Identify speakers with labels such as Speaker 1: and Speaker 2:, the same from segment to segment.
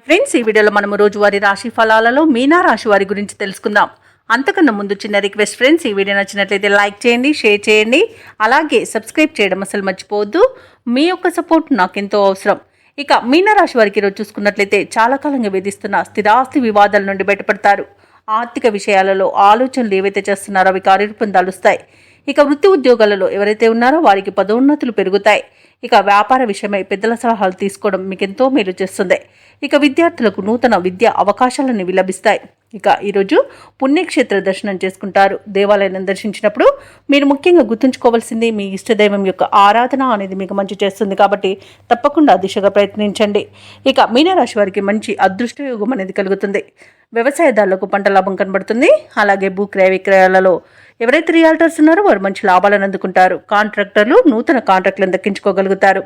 Speaker 1: Friends, ఈ వీడియోలో మనం రోజువారీ రాశి ఫలాలలో మీనా రాశి వారి గురించి తెలుసుకుందాం. అంతకన్నా ముందు చిన్న రిక్వెస్ట్ ఫ్రెండ్స్, ఈ వీడియో నచ్చినట్లయితే లైక్ చేయండి, షేర్ చేయండి, అలాగే సబ్స్క్రైబ్ చేయడం అసలు మర్చిపోవద్దు. మీ యొక్క సపోర్ట్ నాకెంతో అవసరం. ఇక మీనా రాశి వారికి ఈరోజు చూసుకున్నట్లయితే చాలా కాలంగా వేధిస్తున్న స్థిరాస్తి వివాదాల నుండి బయటపడతారు. ఆర్థిక విషయాలలో ఆలోచనలు ఏవైతే చేస్తున్నారో అవి కార్యరూపం దాలుస్తాయి. ఇక వృత్తి ఉద్యోగాలలో ఎవరైతే ఉన్నారో వారికి పదోన్నతులు పెరుగుతాయి. ఇక వ్యాపార విషయమై పెద్దల సలహాలు తీసుకోవడం మీకు ఎంతో మేలు చేస్తుంది. ఇక విద్యార్థులకు నూతన విద్యా అవకాశాలను లభిస్తాయి. ఇక ఈరోజు పుణ్యక్షేత్ర దర్శనం చేసుకుంటారు. దేవాలయాన్ని దర్శించినప్పుడు మీరు ముఖ్యంగా గుర్తుంచుకోవాల్సింది మీ ఇష్టదైవం యొక్క ఆరాధన అనేది మీకు మంచి చేస్తుంది. కాబట్టి తప్పకుండా దిశగా ప్రయత్నించండి. ఇక మీనరాశి వారికి మంచి అదృష్టయోగం అనేది కలుగుతుంది. వ్యవసాయదారులకు పంట లాభం కనబడుతుంది. అలాగే భూక్రయ విక్రయాలలో ఎవరైతే రియాల్టర్స్ ఉన్నారో వారు మంచి లాభాలను అందుకుంటారు. కాంట్రాక్టర్లు నూతన కాంట్రాక్టులను దక్కించుకోగలుగుతారు.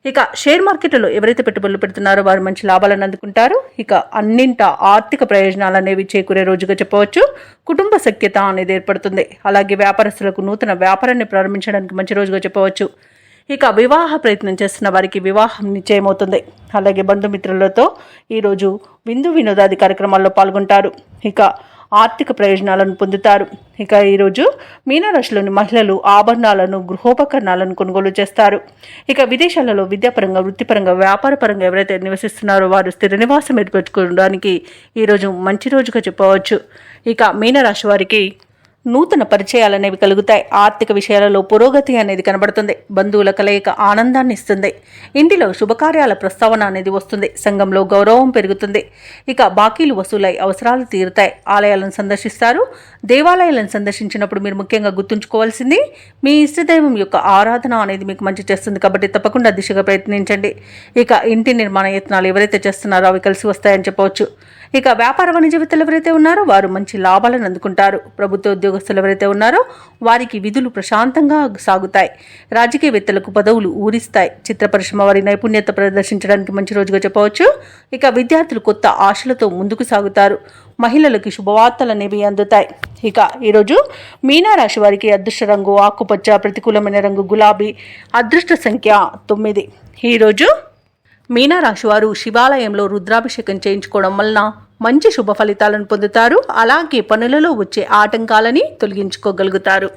Speaker 1: ఇక షేర్ మార్కెట్లో ఎవరైతే పెట్టుబడులు పెడుతున్నారో వారు మంచి లాభాలను అందుకుంటారు. ఇక అన్నింట ఆర్థిక ప్రయోజనాలు అనేవి చేకూరే రోజుగా చెప్పవచ్చు. కుటుంబ సఖ్యత అనేది ఏర్పడుతుంది. అలాగే వ్యాపారస్తులకు నూతన వ్యాపారాన్ని ప్రారంభించడానికి మంచి రోజుగా చెప్పవచ్చు. ఇక వివాహ ప్రయత్నం చేస్తున్న వారికి వివాహం నిశ్చయమవుతుంది. అలాగే బంధుమిత్రులతో ఈరోజు విందు వినోదాది కార్యక్రమాల్లో పాల్గొంటారు. ఇక ఆర్థిక ప్రయోజనాలను పొందుతారు. ఇక ఈరోజు మీనరాశిలోని మహిళలు ఆభరణాలను, గృహోపకరణాలను కొనుగోలు చేస్తారు. ఇక విదేశాలలో విద్యాపరంగా, వృత్తిపరంగా, వ్యాపారపరంగా ఎవరైతే నివసిస్తున్నారో వారు స్థిర నివాసం ఏర్పరచుకోవడానికి ఈరోజు మంచి రోజుగా చెప్పవచ్చు. ఇక మీనరాశి వారికి నూతన పరిచయాలు అనేవి కలుగుతాయి. ఆర్థిక విషయాలలో పురోగతి అనేది కనబడుతుంది. బంధువుల కలయిక ఆనందాన్ని ఇస్తుంది. ఇంటిలో శుభకార్యాల ప్రస్తావన అనేది వస్తుంది. సంఘంలో గౌరవం పెరుగుతుంది. ఇక బాకీలు వసూలై అవసరాలు తీరుతాయి. ఆలయాలను సందర్శిస్తారు. దేవాలయాలను సందర్శించినప్పుడు మీరు ముఖ్యంగా గుర్తుంచుకోవాల్సింది మీ ఇష్టదైవం యొక్క ఆరాధన అనేది మీకు మంచి చేస్తుంది. కాబట్టి తప్పకుండా దిశగా ప్రయత్నించండి. ఇక ఇంటి నిర్మాణ యత్నాలు ఎవరైతే చేస్తున్నారో అవి కలిసి వస్తాయని చెప్పవచ్చు. ఇక వ్యాపార వాణిజ్యవేత్తలు ఎవరైతే ఉన్నారో వారు మంచి లాభాలను అందుకుంటారు. ప్రభుత్వ ఉద్యోగస్తులు ఎవరైతే ఉన్నారో వారికి విధులు ప్రశాంతంగా సాగుతాయి. రాజకీయవేత్తలకు పదవులు ఊరిస్తాయి. చిత్ర పరిశ్రమ వారి నైపుణ్యత ప్రదర్శించడానికి మంచి రోజుగా చెప్పవచ్చు. ఇక విద్యార్థులు కొత్త ఆశలతో ముందుకు సాగుతారు. మహిళలకు శుభవార్తలు అనేవి అందుతాయి. ఇక ఈరోజు మీనరాశి వారికి అదృష్ట రంగు ఆకుపచ్చ, ప్రతికూలమైన రంగు గులాబీ, అదృష్ట సంఖ్య 9. ఈరోజు మీనరాశి వారు శివాలయంలో రుద్రాభిషేకం చేయించుకోవడం వలన మంచి శుభ ఫలితాలను పొందుతారు. అలాగే పనులలో వచ్చే ఆటంకాలని తొలగించుకోగలుగుతారు.